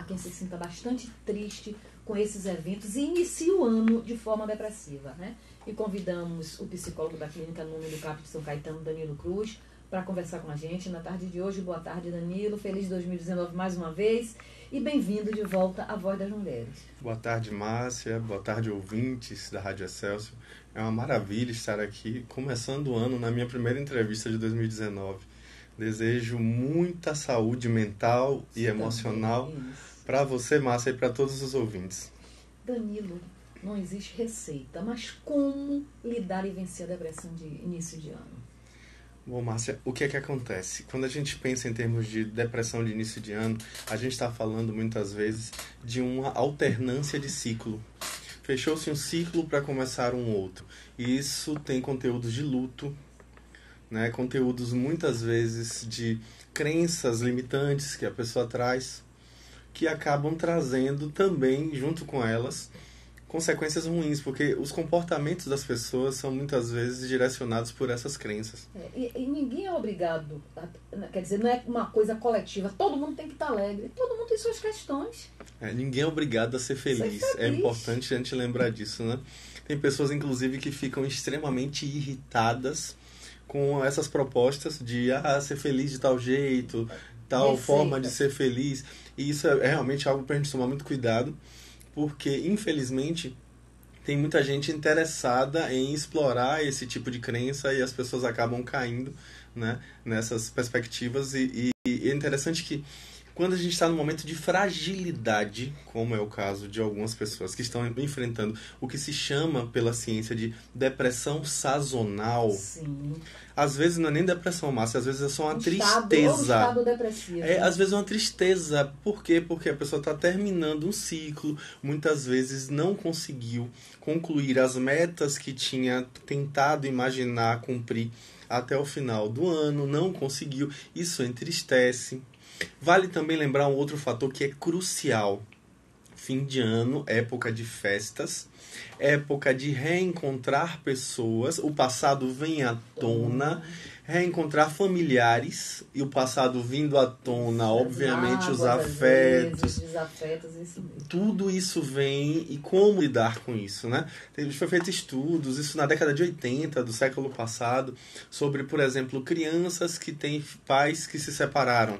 a quem se sinta bastante triste com esses eventos e inicia o ano de forma depressiva, né? E convidamos o psicólogo da Clínica Número do CAP de São Caetano, Danilo Cruz, para conversar com a gente na tarde de hoje. Boa tarde, Danilo. Feliz 2019 mais uma vez e bem-vindo de volta à Voz das Mulheres. Boa tarde, Márcia. Boa tarde, ouvintes da Rádio Excelsior. É uma maravilha estar aqui, começando o ano na minha primeira entrevista de 2019. Desejo muita saúde mental e emocional para você, Márcia, e para todos os ouvintes. Danilo, não existe receita, mas como lidar e vencer a depressão de início de ano? Bom, Márcia, o que é que acontece? Quando a gente pensa em termos de depressão de início de ano, a gente está falando muitas vezes de uma alternância de ciclo. Fechou-se um ciclo para começar um outro. E isso tem conteúdos de luto, né? Conteúdos muitas vezes de crenças limitantes que a pessoa traz, que acabam trazendo também, junto com elas, consequências ruins, porque os comportamentos das pessoas são muitas vezes direcionados por essas crenças. E ninguém é obrigado, quer dizer, não é uma coisa coletiva, todo mundo tem que estar alegre, todo mundo tem suas questões. Ninguém é obrigado a ser feliz. É importante a gente lembrar disso, né? Tem pessoas, inclusive, que ficam extremamente irritadas com essas propostas de ser feliz de tal jeito, tal forma de ser feliz. E isso é realmente algo para a gente tomar muito cuidado, porque, infelizmente, tem muita gente interessada em explorar esse tipo de crença e as pessoas acabam caindo, né, nessas perspectivas. E é interessante que, quando a gente está num momento de fragilidade, como é o caso de algumas pessoas que estão enfrentando o que se chama pela ciência de depressão sazonal. Sim. Às vezes não é nem depressão, Márcia, às vezes é só uma tristeza. Um estado depressivo. Às vezes é uma tristeza. Por quê? Porque a pessoa está terminando um ciclo, muitas vezes não conseguiu concluir as metas que tinha tentado imaginar cumprir até o final do ano, não conseguiu. Isso entristece. Vale também lembrar um outro fator que é crucial. Fim de ano, época de festas, época de reencontrar pessoas, o passado vem à tona, reencontrar familiares, e o passado vindo à tona, obviamente os afetos, desafetos, isso mesmo. Tudo isso vem, e como lidar com isso, né? Foi feito estudos, isso na década de 80 do século passado, sobre, por exemplo, crianças que têm pais que se separaram,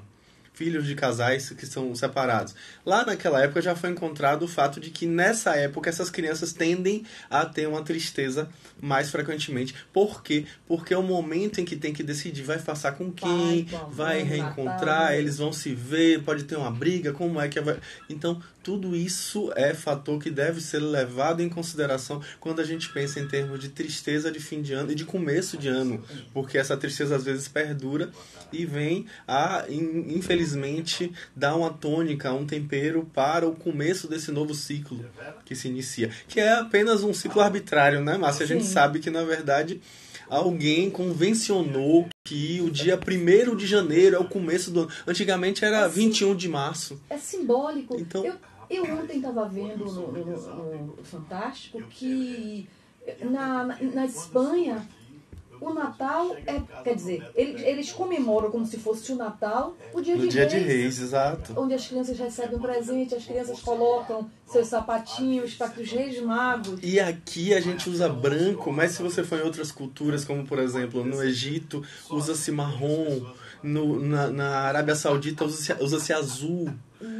filhos de casais que são separados. Lá naquela época já foi encontrado o fato de que nessa época essas crianças tendem a ter uma tristeza mais frequentemente. Por quê? Porque é o momento em que tem que decidir, vai passar com quem, vai reencontrar, eles vão se ver, pode ter uma briga, como é que vai... Então, tudo isso é fator que deve ser levado em consideração quando a gente pensa em termos de tristeza de fim de ano e de começo de ano, porque essa tristeza às vezes perdura e vem a, infelizmente, dar uma tônica, um tempero para o começo desse novo ciclo que se inicia, que é apenas um ciclo arbitrário, né, Márcia? A gente sabe que, na verdade, alguém convencionou que o dia 1º de janeiro é o começo do ano. Antigamente era 21 de março. É simbólico. Então, eu ontem estava vendo no Fantástico que na Espanha o Natal quer dizer, eles comemoram como se fosse o Natal o dia de Dia Reis. de Reis, exato. Onde as crianças recebem um presente, as crianças colocam seus sapatinhos para que os Reis Magos... E aqui a gente usa branco, mas se você for em outras culturas, como por exemplo no Egito, usa-se marrom, na Arábia Saudita usa-se azul.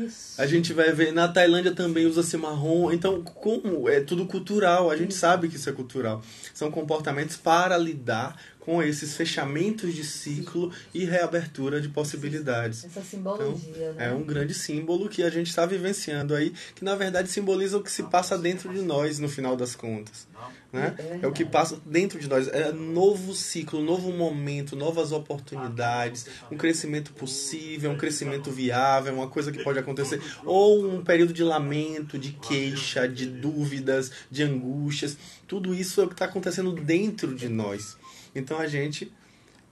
Isso. A gente vai ver, na Tailândia também usa-se marrom. Então, como é tudo cultural, a gente sabe que isso é cultural. São comportamentos para lidar com esses fechamentos de ciclo e reabertura de possibilidades. Essa simbologia, então, né? É um grande símbolo que a gente está vivenciando aí, que na verdade simboliza o que se passa dentro de nós no final das contas. Né? É o que passa dentro de nós. É novo ciclo, novo momento, novas oportunidades, um crescimento possível, um crescimento viável, uma coisa que pode acontecer. Ou um período de lamento, de queixa, de dúvidas, de angústias. Tudo isso é o que está acontecendo dentro de nós. Então a gente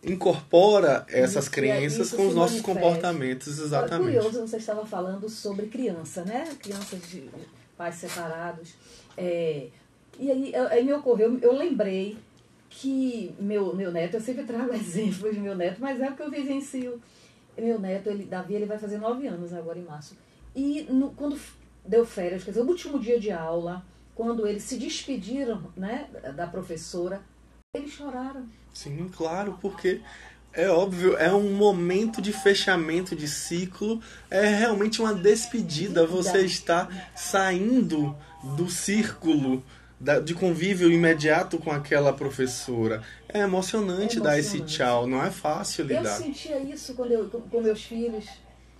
incorpora essas crenças com os nossos comportamentos, exatamente. É curioso, você estava falando sobre criança, né? Crianças de pais separados. E aí me ocorreu, eu lembrei que meu neto, eu sempre trago exemplos de meu neto, mas é porque eu vivencio. Meu neto, Davi, ele vai fazer 9 anos agora em março. E quando deu férias, quer dizer, o último dia de aula, quando eles se despediram, né, da professora, eles choraram. Sim, claro, porque é óbvio, é um momento de fechamento de ciclo, é realmente uma despedida. Você está saindo do círculo de convívio imediato com aquela professora. É emocionante dar esse tchau, não é fácil lidar. Eu sentia isso com meus filhos,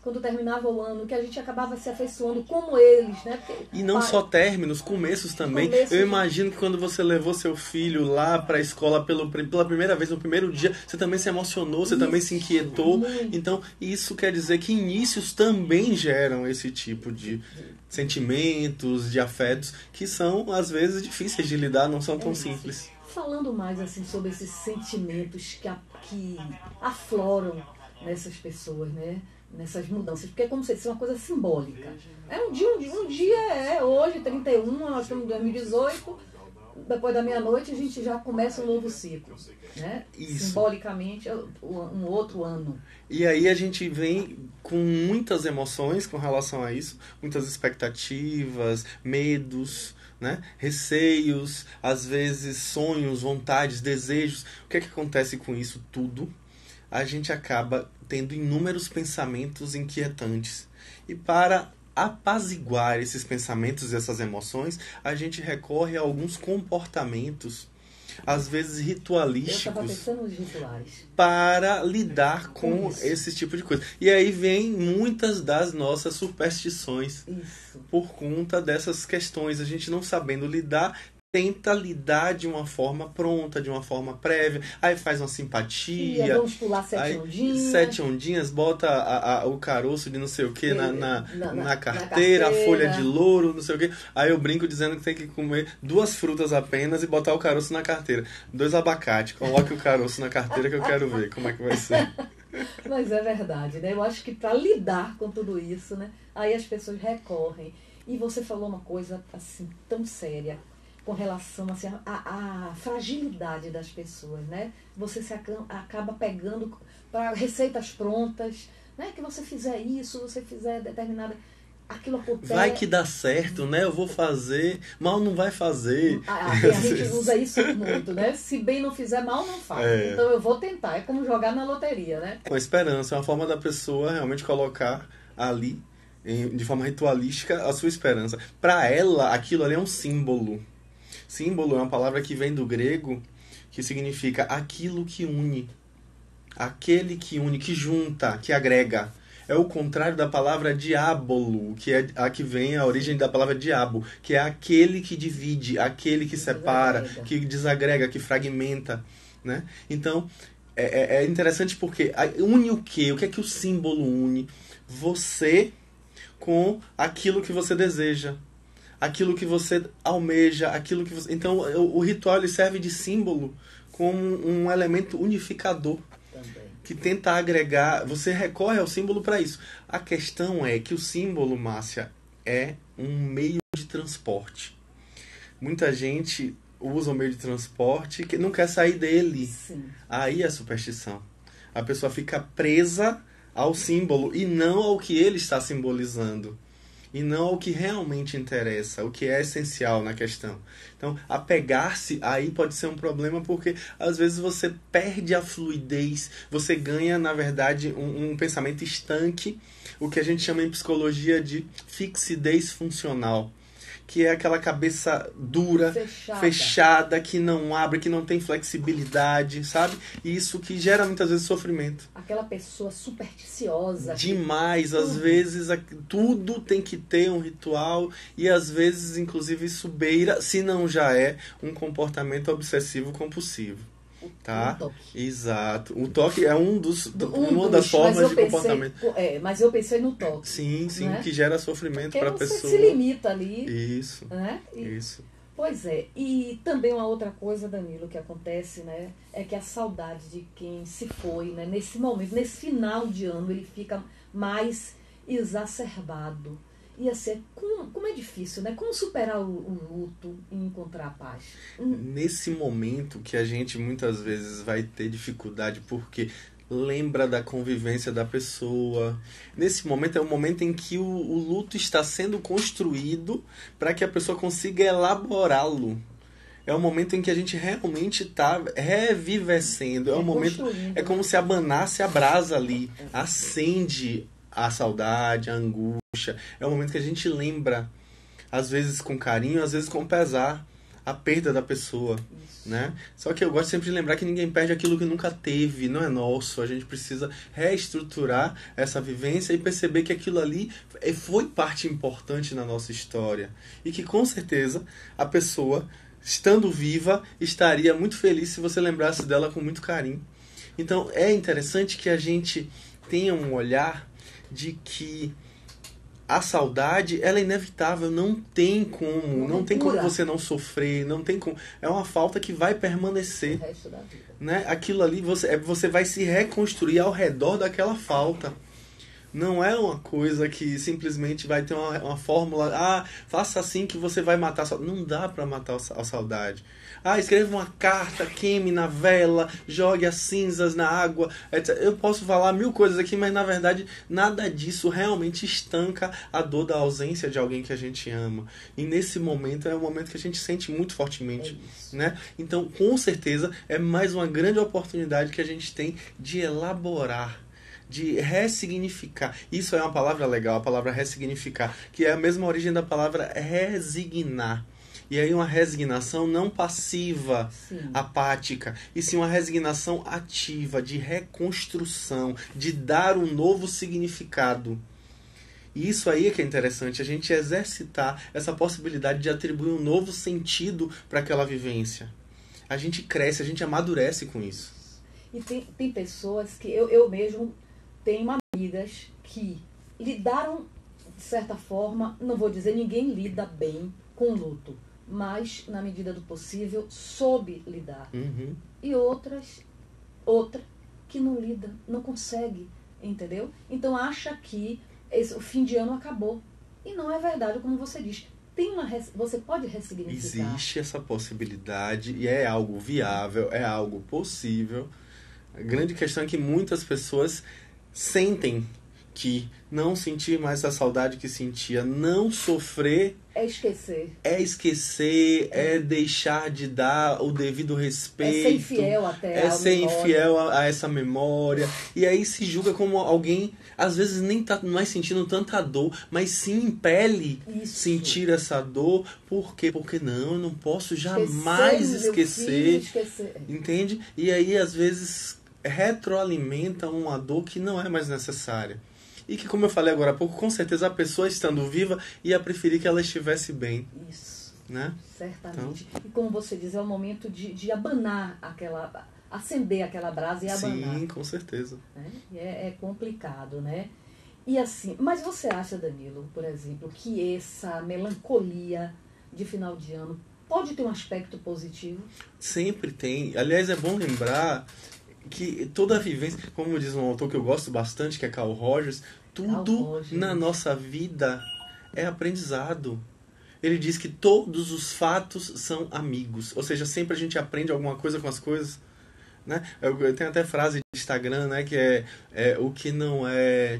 quando terminava o ano, que a gente acabava se afeiçoando como eles, né? Porque, e não só términos, começos também. Eu imagino que quando você levou seu filho lá para a escola pela primeira vez, no primeiro dia, você também se emocionou, você também se inquietou. Muito. Então, isso quer dizer que inícios também geram esse tipo de sentimentos, de afetos, que são, às vezes, difíceis de lidar, não são tão simples. Falando mais assim sobre esses sentimentos que afloram nessas pessoas, né? Nessas mudanças, porque é como se fosse uma coisa simbólica. É um dia hoje, 31, nós estamos em 2018, depois da meia-noite a gente já começa um novo ciclo, né? Isso. Simbolicamente, um outro ano. E aí a gente vem com muitas emoções com relação a isso, muitas expectativas, medos, né? Receios, às vezes sonhos, vontades, desejos. O que é que acontece com isso tudo? A gente acaba tendo inúmeros pensamentos inquietantes. E para apaziguar esses pensamentos e essas emoções, a gente recorre a alguns comportamentos, às vezes ritualísticos, para lidar com esse tipo de coisa. E aí vem muitas das nossas superstições. Isso. Por conta dessas questões. A gente não sabendo lidar, tenta lidar de uma forma pronta, de uma forma prévia, aí faz uma simpatia. Vamos pular 7 ondinhas. 7 ondinhas, bota o caroço de não sei o que na carteira, a folha de louro, não sei o que. Aí eu brinco dizendo que tem que comer 2 frutas apenas e botar o caroço na carteira. 2 abacates, coloque o caroço na carteira que eu quero ver como é que vai ser. Mas é verdade, né? Eu acho que para lidar com tudo isso, né? Aí as pessoas recorrem. E você falou uma coisa assim tão séria, com relação assim, à fragilidade das pessoas, né? Você se acaba pegando para receitas prontas, né? Que você fizer isso, você fizer determinada... Aquilo acontece... Vai que dá certo, né? Eu vou fazer, mal não vai fazer. A gente usa isso muito, né? Se bem não fizer, mal não faz. Então eu vou tentar. É como jogar na loteria, né? Com esperança, é uma forma da pessoa realmente colocar ali, de forma ritualística, a sua esperança. Para ela, aquilo ali é um símbolo. Símbolo é uma palavra que vem do grego, que significa aquilo que une. Aquele que une, que junta, que agrega. É o contrário da palavra diabolo, que é a que vem a origem da palavra diabo, que é aquele que divide, aquele que separa, que desagrega, que fragmenta, né? Então, é interessante porque une o quê? O que é que o símbolo une? Você com aquilo que você deseja, aquilo que você almeja, aquilo que você... Então, o ritual ele serve de símbolo como um elemento unificador. Também. Que tenta agregar... Você recorre ao símbolo para isso. A questão é que o símbolo, Márcia, é um meio de transporte. Muita gente usa o meio de transporte que não quer sair dele. Sim. Aí é superstição. A pessoa fica presa ao símbolo e não ao que ele está simbolizando. E não ao que realmente interessa, o que é essencial na questão. Então, apegar-se aí pode ser um problema porque, às vezes, você perde a fluidez, você ganha, na verdade, um pensamento estanque, o que a gente chama em psicologia de fixidez funcional, que é aquela cabeça dura, fechada, que não abre, que não tem flexibilidade, sabe? E isso que gera muitas vezes sofrimento. Aquela pessoa supersticiosa. Demais, às vezes tudo tem que ter um ritual e às vezes, inclusive, isso beira, se não já é, um comportamento obsessivo compulsivo. Tá? O toque. Exato. O toque é uma das formas de comportamento. Mas eu pensei no toque. Sim, né? Que gera sofrimento para a pessoa. Você se limita ali. Isso. Né? Isso. Pois é. E também uma outra coisa, Danilo, que acontece, né? É que a saudade de quem se foi, né? Nesse momento, nesse final de ano, ele fica mais exacerbado. E assim, como é difícil, né? Como superar o luto e encontrar a paz? Nesse momento que a gente muitas vezes vai ter dificuldade porque lembra da convivência da pessoa. Nesse momento é o momento em que o luto está sendo construído para que a pessoa consiga elaborá-lo. É o momento em que a gente realmente está revivescendo. É um momento, é como se abanasse a brasa ali, acende a saudade, a angústia. É o momento que a gente lembra, às vezes com carinho, às vezes com pesar, a perda da pessoa, né? Só que eu gosto sempre de lembrar que ninguém perde aquilo que nunca teve, não é nosso. A gente precisa reestruturar essa vivência e perceber que aquilo ali foi parte importante na nossa história. E que com certeza a pessoa, estando viva, estaria muito feliz se você lembrasse dela com muito carinho. Então é interessante que a gente tenha um olhar de que a saudade, ela é inevitável, não tem como você não sofrer, não tem como, é uma falta que vai permanecer, o resto da vida, né? Aquilo ali, você vai se reconstruir ao redor daquela falta. Não é uma coisa que simplesmente vai ter uma fórmula, faça assim que você vai matar a saudade. Não dá para matar a saudade. Escreva uma carta, queime na vela, jogue as cinzas na água, etc. Eu posso falar 1000 coisas aqui, mas na verdade nada disso realmente estanca a dor da ausência de alguém que a gente ama. E nesse momento é um momento que a gente sente muito fortemente, né? Então, com certeza, é mais uma grande oportunidade que a gente tem de elaborar, de ressignificar. Isso é uma palavra legal, a palavra ressignificar, que é a mesma origem da palavra resignar. E aí uma resignação não passiva, apática, e sim uma resignação ativa, de reconstrução, de dar um novo significado. E isso aí é que é interessante, a gente exercitar essa possibilidade de atribuir um novo sentido para aquela vivência. A gente cresce, a gente amadurece com isso. E tem pessoas que eu mesmo tenho amigas que lidaram, de certa forma, não vou dizer ninguém lida bem com luto, mas, na medida do possível, soube lidar. E outra que não lida, não consegue, entendeu? Então acha que o fim de ano acabou. E não é verdade, como você diz. Você pode ressignificar. Existe essa possibilidade e é algo viável, é algo possível. A grande questão é que muitas pessoas sentem que não sentir mais a saudade que sentia, não sofrer... É esquecer. É deixar de dar o devido respeito. É ser infiel até. É ser infiel a essa memória. E aí se julga como alguém, às vezes nem tá mais sentindo tanta dor, mas se impele sentir essa dor. Por quê? Porque eu não posso jamais esquecer. Entende? E aí às vezes retroalimenta uma dor que não é mais necessária. E que, como eu falei agora há pouco, com certeza a pessoa estando viva ia preferir que ela estivesse bem. Isso. Né? Certamente. Então, e como você diz, é o momento de abanar acender aquela brasa e abanar. Sim, com certeza. É complicado, né? E assim, mas você acha, Danilo, por exemplo, que essa melancolia de final de ano pode ter um aspecto positivo? Sempre tem. Aliás, é bom lembrar que toda a vivência, como diz um autor que eu gosto bastante, que é Carl Rogers, tudo na nossa vida é aprendizado. Ele diz que todos os fatos são amigos. Ou seja, sempre a gente aprende alguma coisa com as coisas. Né? Eu tenho até frase de Instagram, né, que é o que não é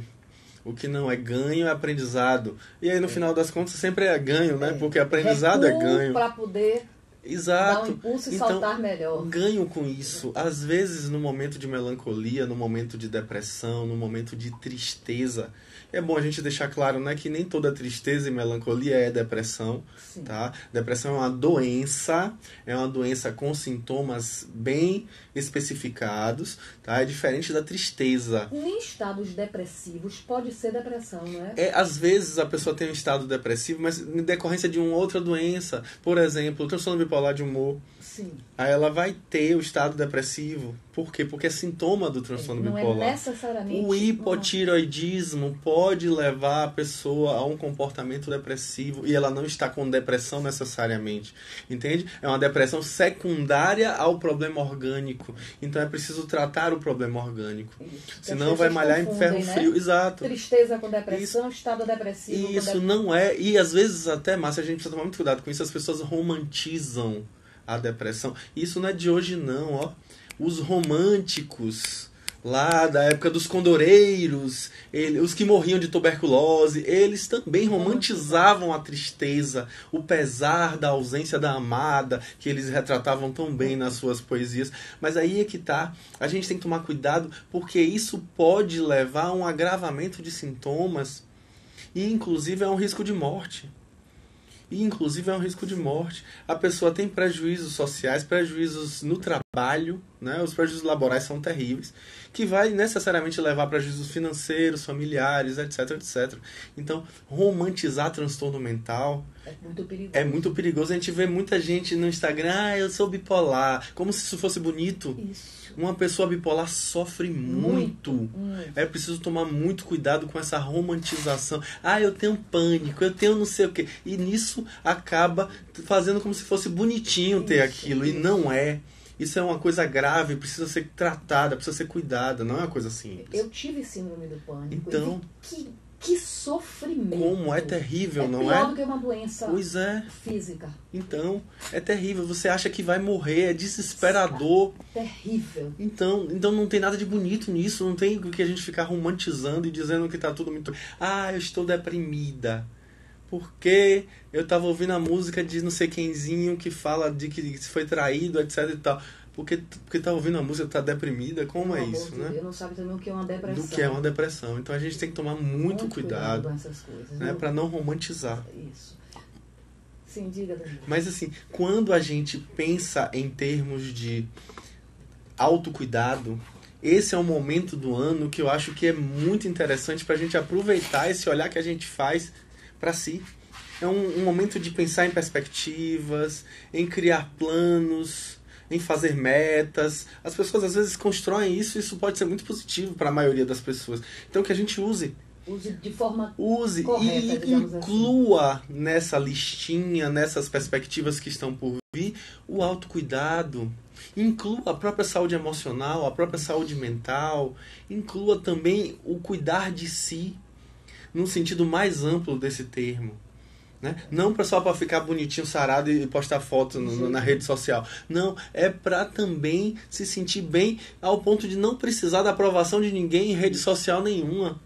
ganho é aprendizado. E aí no final das contas sempre é ganho, né? Porque aprendizado é ganho. Para poder Exato. dar um impulso e saltar melhor. Ganho com isso. Às vezes, no momento de melancolia, no momento de depressão, no momento de tristeza, é bom a gente deixar claro, né, que nem toda tristeza e melancolia é depressão. Tá? Depressão é uma doença com sintomas bem especificados, tá? É diferente da tristeza. Nem estados depressivos pode ser depressão, não é? Às vezes a pessoa tem um estado depressivo, mas em decorrência de uma outra doença. Por exemplo, o transtorno bipolar de humor. Sim. Aí ela vai ter o estado depressivo. Por quê? Porque é sintoma do transtorno bipolar. Não é necessariamente... O hipotireoidismo pode levar a pessoa a um comportamento depressivo e ela não está com depressão necessariamente. Entende? É uma depressão secundária ao problema orgânico. Então é preciso tratar o problema orgânico. Senão vai malhar em ferro frio. Exato. Tristeza com depressão, estado depressivo. Isso não é... E às vezes até, Márcia, a gente precisa tomar muito cuidado com isso. As pessoas romantizam a depressão. Isso não é de hoje não, ó. Os românticos lá da época dos condoreiros, os que morriam de tuberculose, eles também romantizavam a tristeza, o pesar da ausência da amada, que eles retratavam tão bem nas suas poesias. Mas aí é que tá, a gente tem que tomar cuidado, porque isso pode levar a um agravamento de sintomas e inclusive é um risco de morte. A pessoa tem prejuízos sociais, prejuízos no trabalho, né? Os prejuízos laborais são terríveis, que vai necessariamente levar a prejuízos financeiros, familiares, etc, etc. Então, romantizar transtorno mental é muito perigoso. A gente vê muita gente no Instagram, eu sou bipolar, como se isso fosse bonito. Isso. Uma pessoa bipolar sofre muito. É preciso tomar muito cuidado com essa romantização. Eu tenho pânico, eu tenho não sei o quê. E nisso acaba fazendo como se fosse bonitinho ter aquilo. E não é. Isso é uma coisa grave, precisa ser tratada, precisa ser cuidada. Não é uma coisa simples. Eu tive síndrome do pânico. Então, que sofrimento. Como é terrível, não é? É pior do que uma doença física. Então, é terrível. Você acha que vai morrer, é desesperador. Terrível. Então não tem nada de bonito nisso. Não tem o que a gente ficar romantizando e dizendo que tá tudo muito... eu estou deprimida. Porque eu tava ouvindo a música de não sei quemzinho que fala de que foi traído, etc e tal. Porque tá ouvindo a música, tá deprimida, como é isso, né? Deus, não sabe também o que é uma depressão. Do que é uma depressão. Então a gente tem que tomar muito cuidado com essas coisas, né? Para não romantizar. Isso. Sim, diga, Danilo. Mas assim, quando a gente pensa em termos de autocuidado, esse é um momento do ano que eu acho que é muito interessante para a gente aproveitar esse olhar que a gente faz para si. É um momento de pensar em perspectivas, em criar planos, em fazer metas. As pessoas às vezes constroem isso e isso pode ser muito positivo para a maioria das pessoas. Então que a gente use de forma correta, e inclua nessa listinha, nessas perspectivas que estão por vir, o autocuidado. Inclua a própria saúde emocional, a própria saúde mental. Inclua também o cuidar de si, num sentido mais amplo desse termo. Né? Não só para ficar bonitinho, sarado e postar foto na rede social. Não, é para também se sentir bem ao ponto de não precisar da aprovação de ninguém em rede social nenhuma.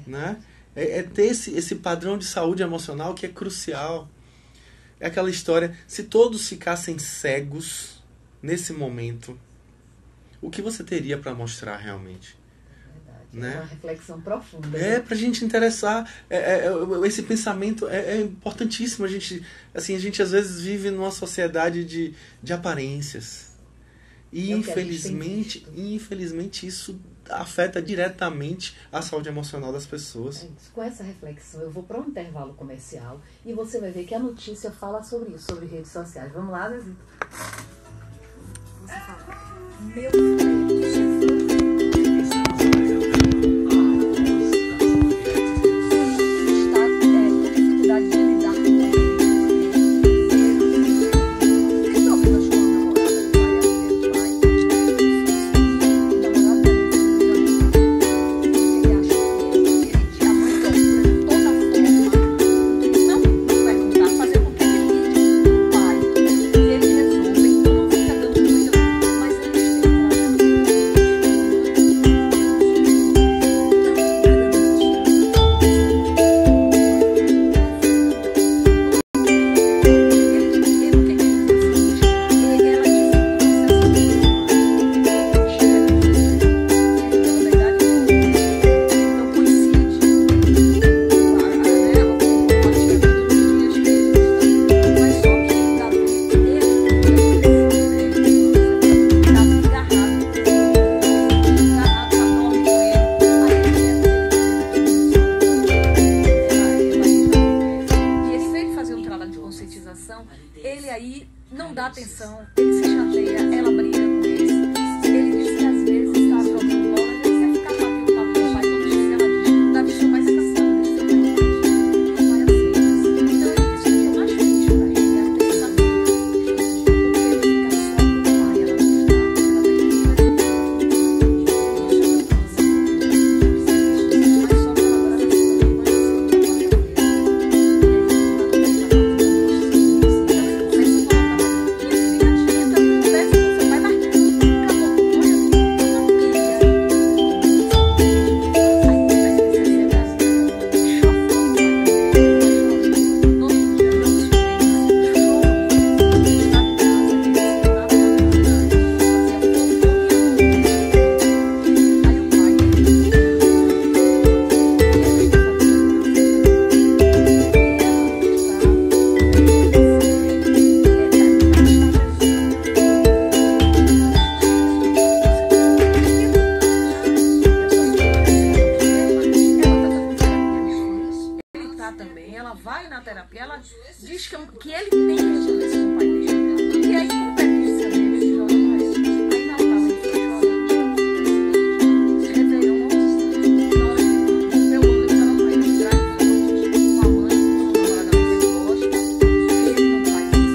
Né? É ter esse padrão de saúde emocional que é crucial. É aquela história, se todos ficassem cegos nesse momento, o que você teria para mostrar realmente? Né? É uma reflexão profunda. Pra gente interessar. Esse pensamento é importantíssimo. A gente às vezes vive numa sociedade de aparências. E infelizmente isso afeta diretamente a saúde emocional das pessoas. Com essa reflexão, eu vou para um intervalo comercial e você vai ver que a notícia fala sobre isso, sobre redes sociais. Vamos lá, Davi? Você fala. Meu ele aí não dá atenção, ele se chateia, ela briga com ele. Ele diz que às vezes está jogando bola, ele quer ficar batendo papo com o pai, quando chega ela diz, Davi, seu pai está cansado, ele tem que o pai aceita. Então ele diz que o que é mais difícil para ele é a pensar porque ele fica só com o pai, ela não está, ela tem que fazer mas só que ela agora vai ser também, ela vai na terapia, ela diz que ele tem que resolver isso com o pai dele. E a incompetência dele, ele joga mais. Aí Natal ele foi chorando. Réveillon, na hora que rompeu o ano, ele estava com ele grávida, com a mãe, com o namorado que ele gosta. Ele não faz isso.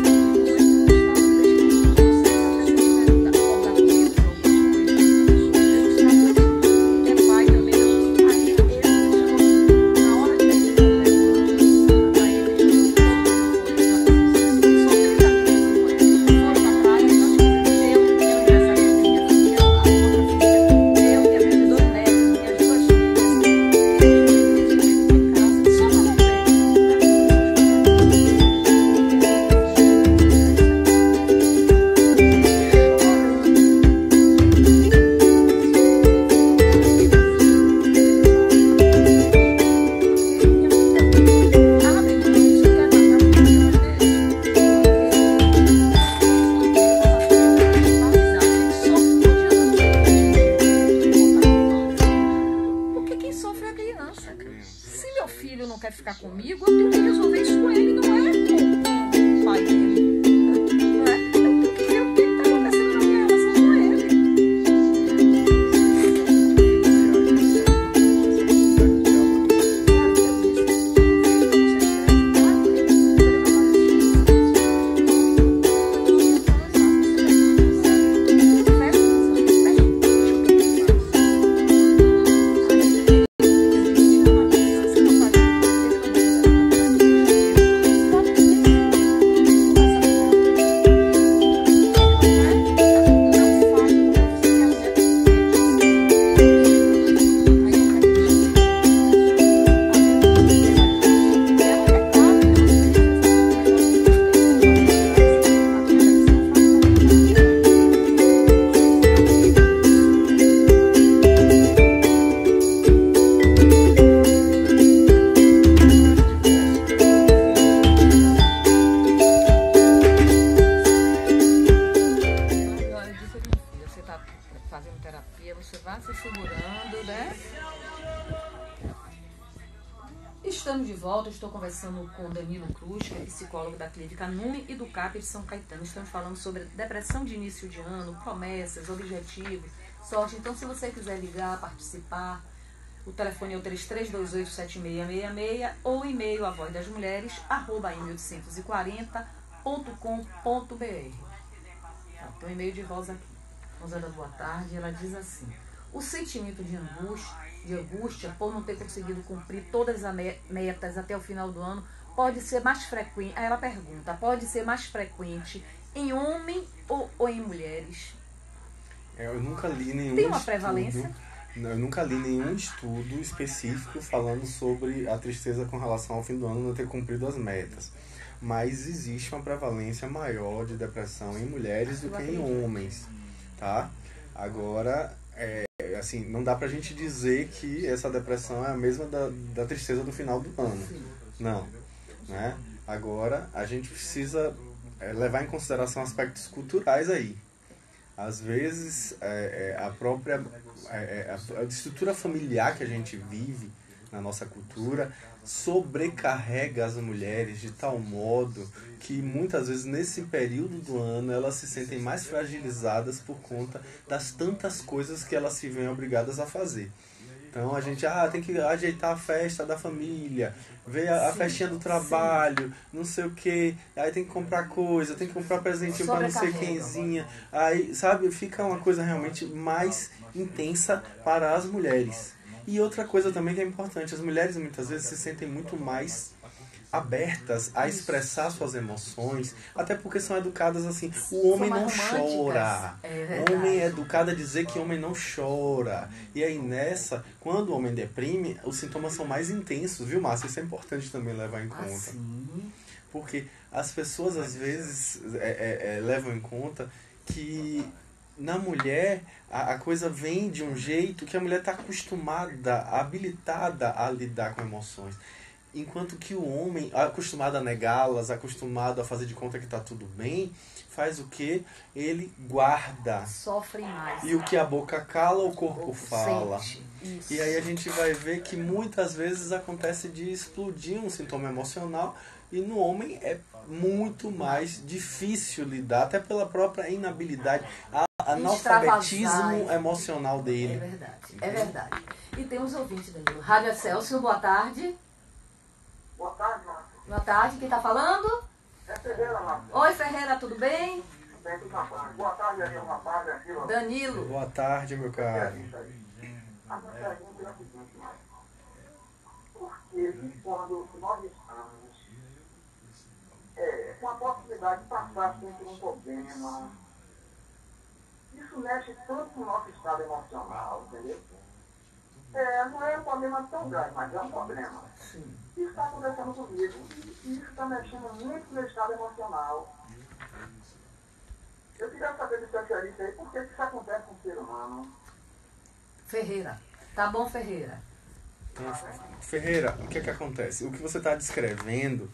Comigo, eu tenho que resolver isso com ele, não é com o pai dele. Não é? Eu tenho que ver o que está acontecendo na minha relação com ele. Estamos de volta, estou conversando com Danilo Cruz, que é psicólogo da Clínica NUME e do CAP de São Caetano. Estamos falando sobre depressão de início de ano, promessas, objetivos, sorte. Então, se você quiser ligar, participar, o telefone é o 33287666 ou e-mail avozdasmulheres@1840.com.br. Tem um e-mail de Rosa aqui. Rosa da boa tarde, ela diz assim: o sentimento de angústia por não ter conseguido cumprir todas as metas até o final do ano pode ser mais frequente. Aí ela pergunta: pode ser mais frequente em homem ou em mulheres? Eu nunca li nenhum Tem uma prevalência? Eu nunca li nenhum estudo específico falando sobre a tristeza com relação ao fim do ano não ter cumprido as metas. Mas existe uma prevalência maior de depressão em mulheres do que em homens, tá? Agora, assim, não dá pra gente dizer que essa depressão é a mesma da tristeza do final do ano. Não, né? Agora, a gente precisa levar em consideração aspectos culturais aí. Às vezes, a própria a estrutura familiar que a gente vive na nossa cultura sobrecarrega as mulheres de tal modo que muitas vezes nesse período do ano elas se sentem mais fragilizadas por conta das tantas coisas que elas se veem obrigadas a fazer. Então a gente tem que ajeitar a festa da família, ver a festinha do trabalho, não sei o que, aí tem que comprar coisa, tem que comprar presentinho para não sei quemzinha, aí, sabe, fica uma coisa realmente mais intensa para as mulheres. E outra coisa também que é importante, as mulheres muitas vezes se sentem muito mais abertas a expressar suas emoções, até porque são educadas assim, o homem não chora, o homem é educado a dizer que o homem não chora, e aí nessa, quando o homem deprime, os sintomas são mais intensos, viu, Márcia? Isso é importante também levar em conta, porque as pessoas às vezes levam em conta que na mulher a coisa vem de um jeito que a mulher está acostumada, habilitada a lidar com emoções. Enquanto que o homem, acostumado a negá-las, acostumado a fazer de conta que está tudo bem, faz o quê? Ele guarda. Sofre mais. E o que a boca cala, o corpo fala. Isso. E aí a gente vai ver que muitas vezes acontece de explodir um sintoma emocional, e no homem é muito mais difícil lidar, até pela própria inabilidade, analfabetismo emocional dele. É verdade, é verdade. E tem os ouvintes, Danilo. Rádio Excelsior, boa tarde. Boa tarde, Márcio. Boa tarde, quem está falando? É Ferreira, Márcio. Oi, Ferreira, tudo bem? Bem, tudo na paz. Boa tarde, Danilo. Boa tarde, aqui, ó. Danilo. Boa tarde, meu caro. A minha pergunta é a seguinte, Márcio. Por que quando nós estamos com a possibilidade de passar por um problema, isso mexe tanto no nosso estado emocional, entendeu? Não é um problema tão grande, mas é um problema. Sim. Isso está acontecendo comigo. E isso está mexendo muito no meu estado emocional. Eu queria saber do especialista aí por que isso acontece com o ser humano. Ferreira. Tá bom, Ferreira? Então, Ferreira, o que é que acontece? O que você está descrevendo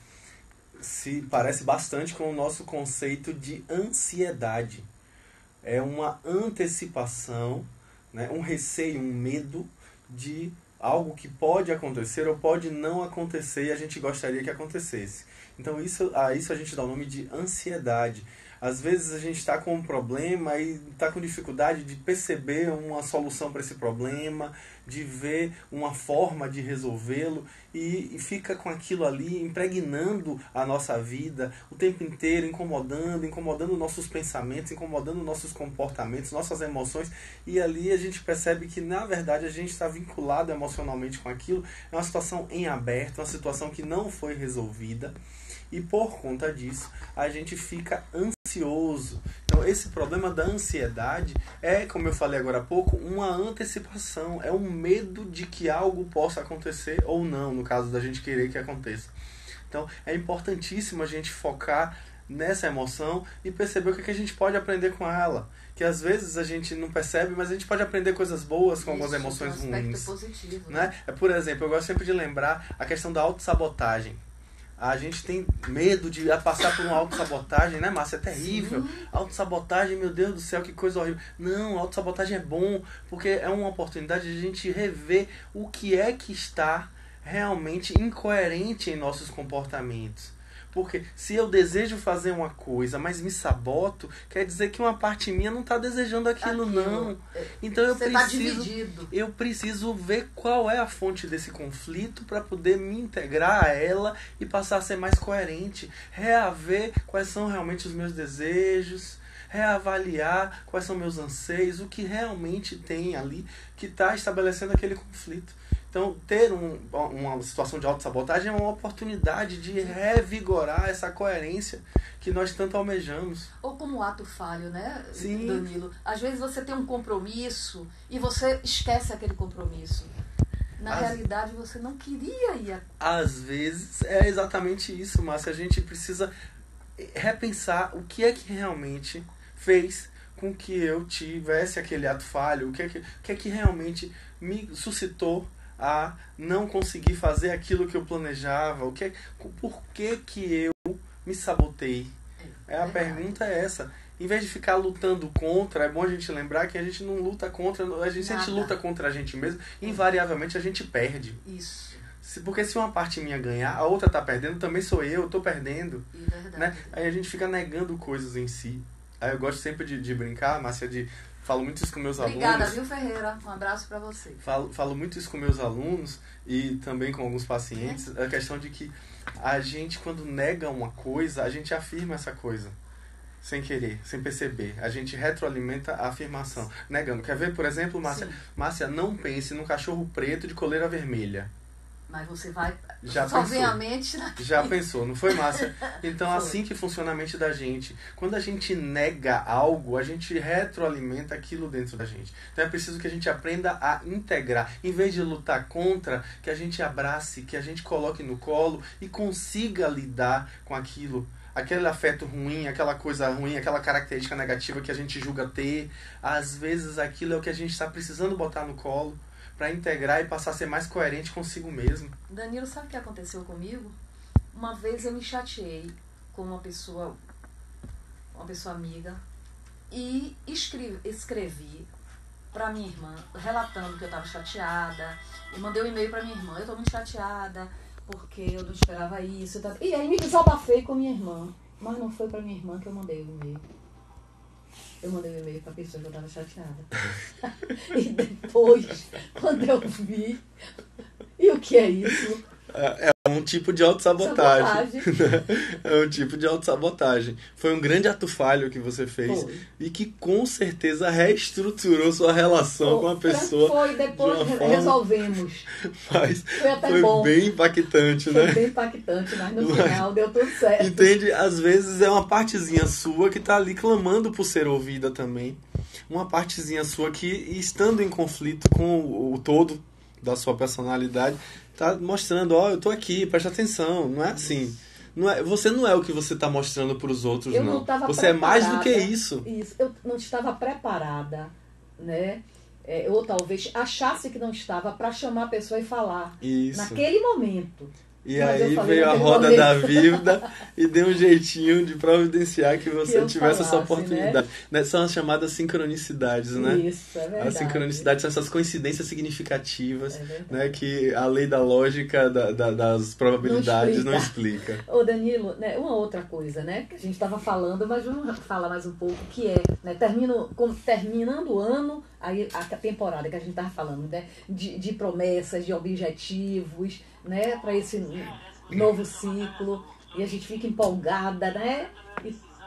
se parece bastante com o nosso conceito de ansiedade. É uma antecipação, né, um receio, um medo de algo que pode acontecer ou pode não acontecer e a gente gostaria que acontecesse. Então a isso a gente dá o nome de ansiedade. Às vezes a gente está com um problema e está com dificuldade de perceber uma solução para esse problema, de ver uma forma de resolvê-lo e fica com aquilo ali impregnando a nossa vida o tempo inteiro, incomodando nossos pensamentos, incomodando nossos comportamentos, nossas emoções, e ali a gente percebe que na verdade a gente está vinculado emocionalmente com aquilo. É uma situação em aberto, uma situação que não foi resolvida. E por conta disso, a gente fica ansioso. Então, esse problema da ansiedade é, como eu falei agora há pouco, uma antecipação. É um medo de que algo possa acontecer ou não, no caso da gente querer que aconteça. Então, é importantíssimo a gente focar nessa emoção e perceber o que a gente pode aprender com ela. Que às vezes a gente não percebe, mas a gente pode aprender coisas boas com algumas emoções ruins. Positivo, né? Por exemplo, eu gosto sempre de lembrar a questão da autossabotagem. A gente tem medo de passar por uma autossabotagem, né, Márcia? É terrível. Autossabotagem, meu Deus do céu, que coisa horrível. Não, autossabotagem é bom, porque é uma oportunidade de a gente rever o que é que está realmente incoerente em nossos comportamentos. Porque se eu desejo fazer uma coisa, mas me saboto, quer dizer que uma parte minha não está desejando aquilo, não. Então eu preciso ver qual é a fonte desse conflito para poder me integrar a ela e passar a ser mais coerente. Reaver quais são realmente os meus desejos, reavaliar quais são meus anseios, o que realmente tem ali que está estabelecendo aquele conflito. Então, ter uma situação de autossabotagem é uma oportunidade de revigorar essa coerência que nós tanto almejamos. Ou como ato falho, né, Sim. Danilo? Às vezes você tem um compromisso e você esquece aquele compromisso. Na realidade, você não queria ir. Às vezes, é exatamente isso, Márcia. A gente precisa repensar o que é que realmente fez com que eu tivesse aquele ato falho, o que é que realmente me suscitou a não conseguir fazer aquilo que eu planejava, por que eu me sabotei. A pergunta é essa. Em vez de ficar lutando contra, é bom a gente lembrar que a gente não luta contra, se a gente luta contra a gente mesmo, invariavelmente a gente perde. Isso. Porque se uma parte minha ganhar, a outra tá perdendo, também sou eu tô perdendo. Verdade. Né? Aí a gente fica negando coisas em si. Aí eu gosto sempre de brincar, Márcia, falo muito isso com meus alunos. Obrigada, viu, Ferreira? Um abraço para você. Falo muito isso com meus alunos e também com alguns pacientes. A questão de que a gente, quando nega uma coisa, a gente afirma essa coisa. Sem querer, sem perceber. A gente retroalimenta a afirmação. Negando. Quer ver, por exemplo, Márcia? Sim. Márcia, não pense num cachorro preto de coleira vermelha. Mas você vai... Já só pensou. vem a mente... Já pensou, não foi, Márcia? Então, Foi. assim que funciona a mente da gente. Quando a gente nega algo, a gente retroalimenta aquilo dentro da gente. Então é preciso que a gente aprenda a integrar. Em vez de lutar contra, que a gente abrace, que a gente coloque no colo e consiga lidar com aquilo. Aquele afeto ruim, aquela coisa ruim, aquela característica negativa que a gente julga ter. Às vezes aquilo é o que a gente está precisando botar no colo para integrar e passar a ser mais coerente consigo mesmo. Danilo, sabe o que aconteceu comigo? Uma vez eu me chateei com uma pessoa amiga, e escrevi para minha irmã, relatando que eu estava chateada, e mandei um e-mail para minha irmã: eu estou muito chateada, porque eu não esperava isso. E aí me desabafei com minha irmã, mas não foi para minha irmã que eu mandei o e-mail. Eu mandei um e-mail para a pessoa que eu estava chateada. E depois, quando eu vi, e o que é isso? É um tipo de autossabotagem. É um tipo de autossabotagem. Foi um grande ato falho que você fez. Foi. E que com certeza reestruturou sua relação com a pessoa. Foi, depois de uma forma... resolvemos. Mas foi até foi bom. Bem impactante, foi né? Bem impactante, mas no final deu tudo certo. Entende? Às vezes é uma partezinha sua que tá ali clamando por ser ouvida também. Uma partezinha sua que, estando em conflito com o todo da sua personalidade, tá mostrando: ó, eu tô aqui, presta atenção. Não é assim. Você não é o que você tá mostrando pros outros, eu não. Estava você é mais do que isso. Isso. Eu não estava preparada, né? Ou talvez achasse que não estava, para chamar a pessoa e falar. Isso. Naquele momento. E aí veio a roda da vida e deu um jeitinho de providenciar que você tivesse essa oportunidade. Né? São as chamadas sincronicidades, né? Isso, é verdade. As sincronicidades são essas coincidências significativas, né? Que a lei da lógica das probabilidades não explica. Ô Danilo, né, uma outra coisa, né? Que a gente estava falando, mas vamos falar mais um pouco, que é, né, terminando o ano, aí a temporada que a gente estava falando, né? De promessas, de objetivos, né, para esse novo ciclo, e a gente fica empolgada, né?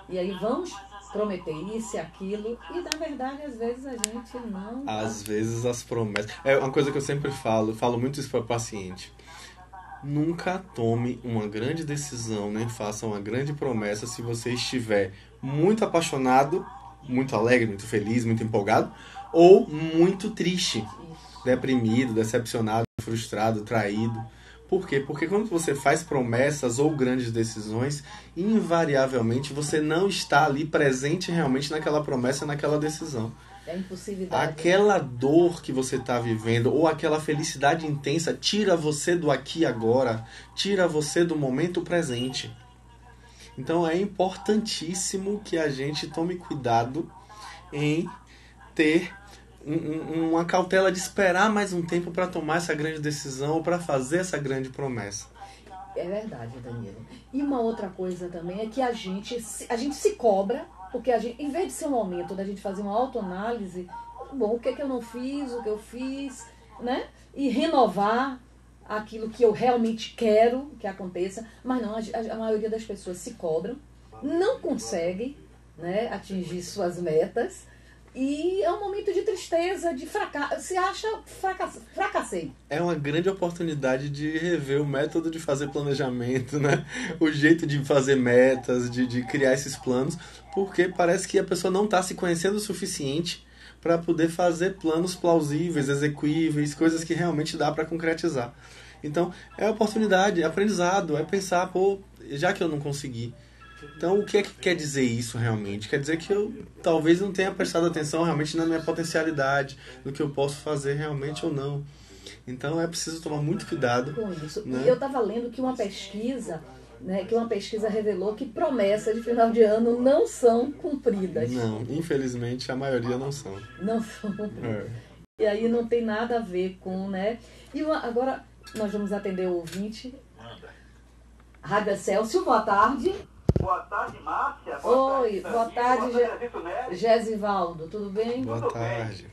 E aí vamos prometer isso e aquilo, e na verdade às vezes a gente não... Às vezes as promessas... É uma coisa que eu sempre falo muito isso para o paciente. Nunca tome uma grande decisão, nem faça uma grande promessa se você estiver muito apaixonado, muito alegre, muito feliz, muito empolgado, ou muito triste, deprimido, decepcionado, frustrado, traído. Por quê? Porque quando você faz promessas ou grandes decisões, invariavelmente você não está ali presente realmente naquela promessa, naquela decisão. É impossibilidade. Aquela dor que você está vivendo ou aquela felicidade intensa tira você do aqui e agora, tira você do momento presente. Então é importantíssimo que a gente tome cuidado em ter uma cautela de esperar mais um tempo para tomar essa grande decisão ou para fazer essa grande promessa. É verdade, Danilo. E uma outra coisa também é que a gente se cobra, porque em vez de ser um momento da gente fazer uma autoanálise, bom, o que é que eu não fiz, o que eu fiz, né? E renovar aquilo que eu realmente quero que aconteça, mas não, a maioria das pessoas se cobram, não conseguem, né, atingir suas metas, e é um momento de tristeza, de fracasso. Se acha fracassei. É uma grande oportunidade de rever o método de fazer planejamento, né? O jeito de fazer metas, de criar esses planos, porque parece que a pessoa não está se conhecendo o suficiente para poder fazer planos plausíveis, execuíveis, coisas que realmente dá para concretizar. Então, é oportunidade, é aprendizado, é pensar, pô, já que eu não consegui. Então, o que é que quer dizer isso realmente? Quer dizer que eu talvez não tenha prestado atenção realmente na minha potencialidade, no que eu posso fazer realmente ou não. Então, é preciso tomar muito cuidado com isso. Né? Eu estava lendo que uma pesquisa revelou que promessas de final de ano não são cumpridas. Não, infelizmente, a maioria não são. Não são cumpridas. E aí não tem nada a ver com, né? E agora nós vamos atender o ouvinte. Rádio Excelsior, boa tarde. Boa tarde, Márcia. Oi, boa tarde, Gesivaldo, tudo bem? Boa tarde.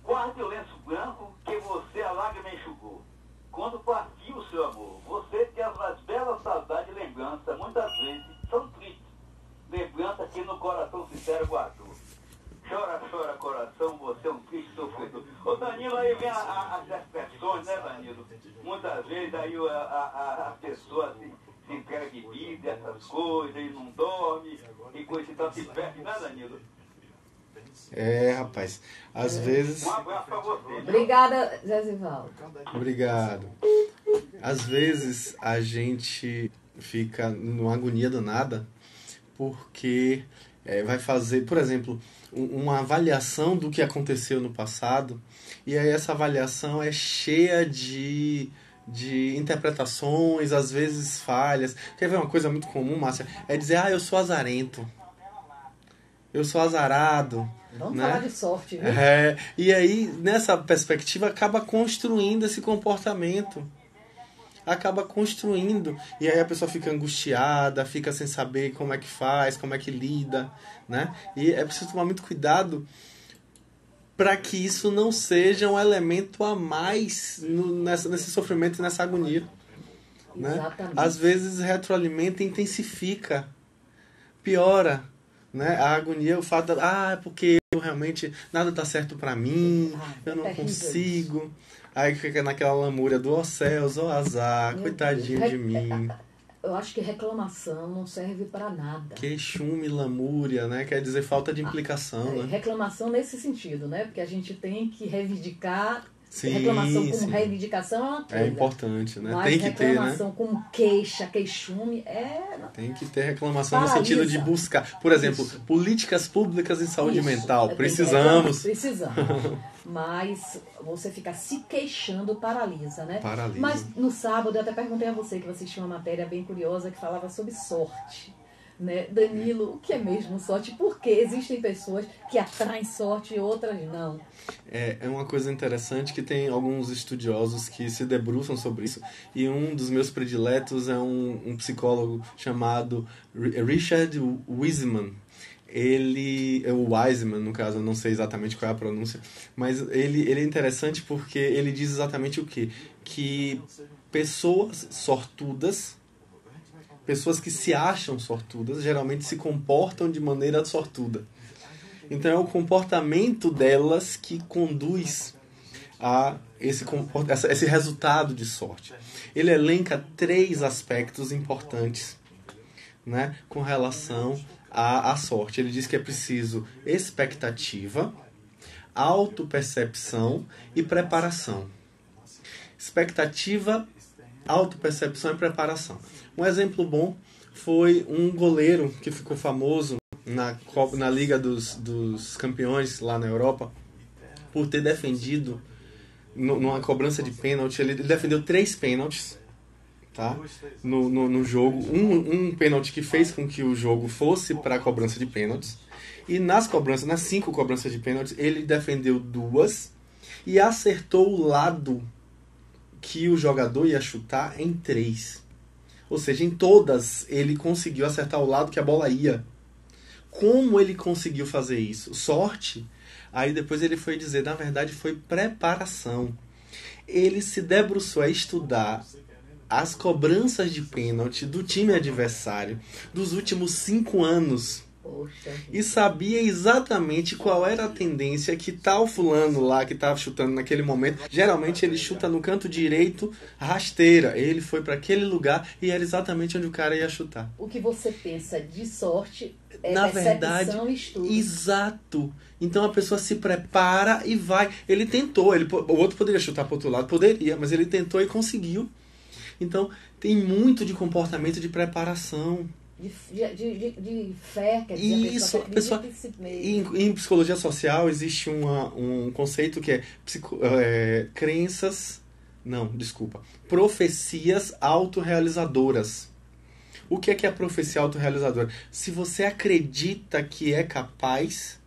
Guarde o lenço branco que você a lágrima enxugou. Quando partiu o seu amor, você tem as mais belas saudades e lembranças, muitas vezes são tristes. Lembrança que no coração sincero guardou. Chora, chora, coração, você é um triste sofredor. Ô Danilo, aí vem as expressões, né, Danilo? Muitas vezes aí a pessoa se entrega de bebida, essas coisas, e não dorme, e coisa e tal, se perde, né, Danilo? É, rapaz, às vezes... Um abraço pra você. Obrigada, Gesivaldo. Obrigado. Às vezes a gente fica numa agonia danada, porque vai fazer, por exemplo, uma avaliação do que aconteceu no passado, e aí essa avaliação é cheia de interpretações, às vezes falhas. Quer ver uma coisa muito comum, Márcia? É dizer, eu sou azarento, eu sou azarado. Vamos né? falar de sorte, viu? E aí, nessa perspectiva, acaba construindo esse comportamento. Acaba construindo. E aí a pessoa fica angustiada, fica sem saber como é que faz, como é que lida, né? E é preciso tomar muito cuidado para que isso não seja um elemento a mais nesse sofrimento e nessa agonia. Né? Exatamente. Às vezes retroalimenta e intensifica, piora, né? A agonia, o fato é porque eu realmente nada tá certo para mim, eu não consigo. Aí fica naquela lamúria do céus, azar, coitadinho de mim. Eu acho que reclamação não serve para nada. Queixume, lamúria, né? Quer dizer falta de implicação, né? Reclamação nesse sentido, né? Porque a gente tem que reivindicar. Sim, reclamação como reivindicação é uma coisa. É importante, né? Mas tem que ter, né? reclamação como queixume Tem que ter reclamação no sentido de buscar. Por exemplo, políticas públicas em saúde mental. Precisamos. Mas você ficar se queixando paralisa, né? Paralisa. Mas no sábado eu até perguntei a você que você tinha uma matéria bem curiosa que falava sobre sorte. Né? Danilo, o que é mesmo sorte? Porque existem pessoas que atraem sorte e outras não. É uma coisa interessante que tem alguns estudiosos que se debruçam sobre isso. E um dos meus prediletos é um psicólogo chamado Richard Wiseman. O Wiseman, no caso, eu não sei exatamente qual é a pronúncia, mas ele é interessante porque ele diz exatamente o quê? Que pessoas sortudas, pessoas que se acham sortudas, geralmente se comportam de maneira sortuda. Então é o comportamento delas que conduz a esse resultado de sorte. Ele elenca 3 aspectos importantes, né, com relação à sorte. Ele diz que é preciso expectativa, autopercepção e preparação. Expectativa, autopercepção e preparação. Um exemplo bom foi um goleiro que ficou famoso na Liga dos Campeões lá na Europa por ter defendido numa cobrança de pênalti. Ele defendeu 3 pênaltis, tá? no jogo. Um pênalti que fez com que o jogo fosse para a cobrança de pênaltis. E nas 5 cobranças de pênaltis, ele defendeu 2 e acertou o lado que o jogador ia chutar em 3. Ou seja, em todas ele conseguiu acertar o lado que a bola ia. Como ele conseguiu fazer isso? Sorte? Aí depois ele foi dizer, na verdade foi preparação. Ele se debruçou a estudar as cobranças de pênalti do time adversário dos últimos 5 anos. Poxa. E sabia exatamente qual era a tendência que tal fulano lá que estava chutando naquele momento. Geralmente ele chuta no canto direito, rasteira. Ele foi para aquele lugar e era exatamente onde o cara ia chutar. O que você pensa de sorte é na percepção verdade, e estudo. Exato. Então a pessoa se prepara e vai. Ele tentou. O outro poderia chutar para o outro lado, poderia, mas ele tentou e conseguiu. Então tem muito de comportamento de preparação. De fé, quer dizer, isso, a pessoa que se em psicologia social existe um conceito que é profecias autorrealizadoras. O que é a profecia autorrealizadora? Se você acredita que é capaz,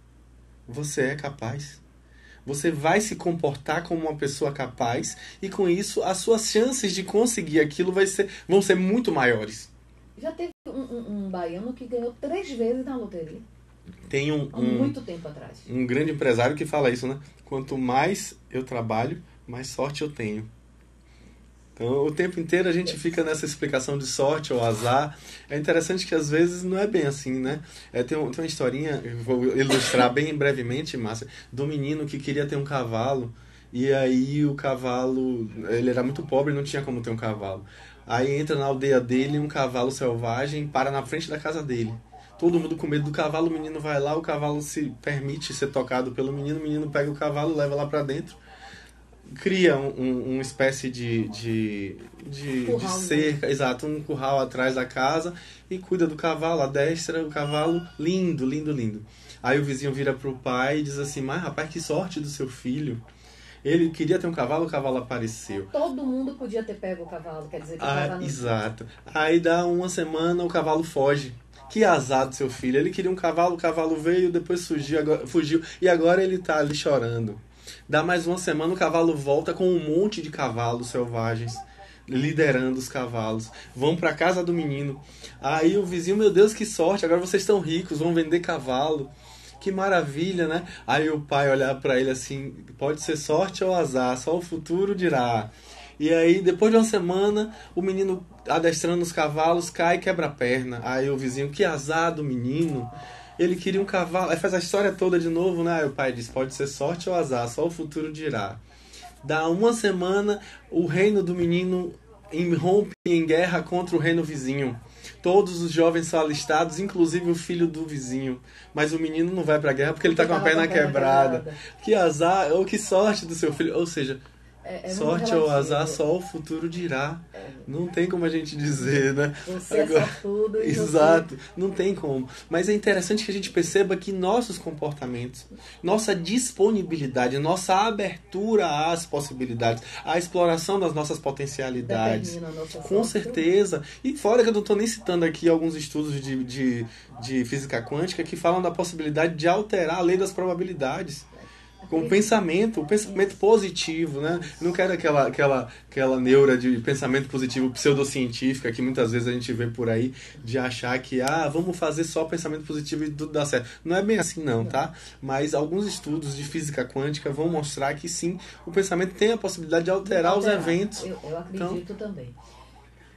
você é capaz. Você vai se comportar como uma pessoa capaz e com isso as suas chances de conseguir aquilo vão ser muito maiores. Já teve um baiano que ganhou 3 vezes na loteria. Tem há muito tempo atrás. Um grande empresário que fala isso, né? Quanto mais eu trabalho, mais sorte eu tenho. Então, o tempo inteiro a gente fica nessa explicação de sorte ou azar. É interessante que às vezes não é bem assim, né? Tem uma historinha, eu vou ilustrar bem brevemente, Márcia, do menino que queria ter um cavalo. E aí o cavalo, ele era muito pobre e não tinha como ter um cavalo. Aí entra na aldeia dele um cavalo selvagem, para na frente da casa dele. Todo mundo com medo do cavalo, o menino vai lá, o cavalo se permite ser tocado pelo menino, o menino pega o cavalo, leva lá pra dentro. cria uma espécie de Curral, cerca, exato, um curral atrás da casa e cuida do cavalo, adestra o cavalo, lindo, lindo, lindo. Aí o vizinho vira pro pai e diz assim, mas rapaz, que sorte do seu filho. Ele queria ter um cavalo, o cavalo apareceu. Todo mundo podia ter pego o cavalo, quer dizer, que o cavalo... Exato. Aí dá uma semana, o cavalo foge. Que azar do seu filho. Ele queria um cavalo, o cavalo veio, depois fugiu e agora ele tá ali chorando. Dá mais uma semana, o cavalo volta com um monte de cavalos selvagens, liderando os cavalos. Vão pra casa do menino. Aí o vizinho, meu Deus, que sorte, agora vocês estão ricos, vão vender cavalo. Que maravilha, né? Aí o pai olhar pra ele assim, pode ser sorte ou azar, só o futuro dirá. E aí, depois de uma semana, o menino adestrando os cavalos cai e quebra a perna. Aí o vizinho, que azar do menino. Ele queria um cavalo. Aí faz a história toda de novo, né? Aí o pai diz, pode ser sorte ou azar, só o futuro dirá. Dá uma semana, o reino do menino irrompe em guerra contra o reino vizinho. Todos os jovens são alistados, inclusive o filho do vizinho. Mas o menino não vai pra guerra porque ele tá com a perna quebrada. Que azar, ou que sorte do seu filho. Ou seja, sorte ou azar, só o futuro dirá. Não tem como a gente dizer, né? Você agora, é sortudo. Exato, não tem como. Mas é interessante que a gente perceba que nossos comportamentos, nossa disponibilidade, nossa abertura às possibilidades, a exploração das nossas potencialidades, com certeza. E fora que eu não estou nem citando aqui alguns estudos de física quântica que falam da possibilidade de alterar a lei das probabilidades. Com o pensamento positivo, né? Não quero aquela neura de pensamento positivo pseudocientífica que muitas vezes a gente vê por aí, de achar que, vamos fazer só pensamento positivo e tudo dá certo. Não é bem assim não, tá? Mas alguns estudos de física quântica vão mostrar que sim, o pensamento tem a possibilidade de alterar os eventos. Eu acredito também.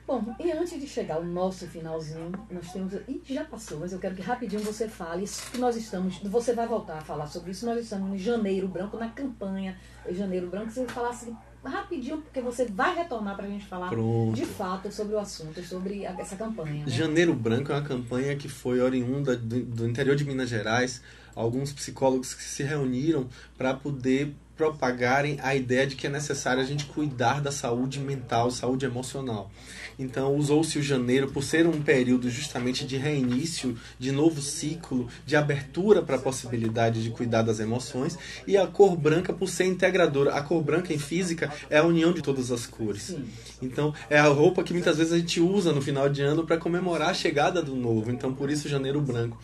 Bom, e antes de chegar ao nosso finalzinho, nós temos... Ih, já passou, mas eu quero que rapidinho você fale que nós estamos... Você vai voltar a falar sobre isso. Nós estamos em Janeiro Branco, na campanha Janeiro Branco. Você vai falar assim, rapidinho, porque você vai retornar para a gente falar de fato sobre o assunto, sobre essa campanha. Né? Janeiro Branco é uma campanha que foi oriunda do interior de Minas Gerais. Alguns psicólogos que se reuniram para poder propagarem a ideia de que é necessário a gente cuidar da saúde mental, saúde emocional. Então usou-se o janeiro por ser um período justamente de reinício, de novo ciclo, de abertura para a possibilidade de cuidar das emoções, e a cor branca por ser integradora. A cor branca em física é a união de todas as cores. Sim. Então é a roupa que muitas vezes a gente usa no final de ano para comemorar a chegada do novo. Então por isso o janeiro branco.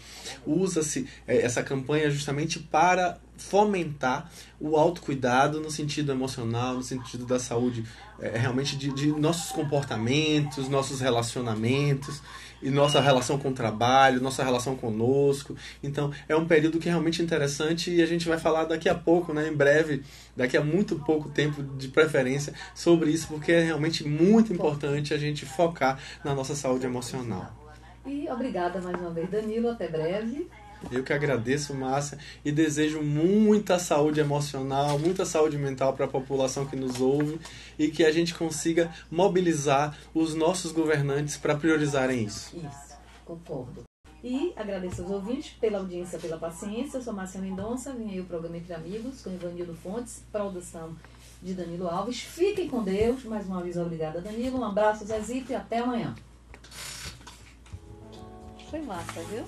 Usa-se essa campanha justamente para fomentar o autocuidado no sentido emocional, no sentido da saúde, realmente de nossos comportamentos, nossos relacionamentos, e nossa relação com o trabalho, nossa relação conosco. Então é um período que é realmente interessante e a gente vai falar daqui a pouco, né, em breve, daqui a muito pouco tempo de preferência, sobre isso, porque é realmente muito importante a gente focar na nossa saúde emocional. E obrigada mais uma vez, Danilo, até breve. Eu que agradeço, Márcia, e desejo muita saúde emocional, muita saúde mental para a população que nos ouve e que a gente consiga mobilizar os nossos governantes para priorizarem isso. Isso, concordo. E agradeço aos ouvintes pela audiência, pela paciência. Eu sou Márcia Mendonça, vim aí o programa Entre Amigos com Ivanildo Fontes, produção de Danilo Alves. Fiquem com Deus. Mais uma vez, obrigada, Danilo. Um abraço, Zezito, e até amanhã. Foi massa, viu?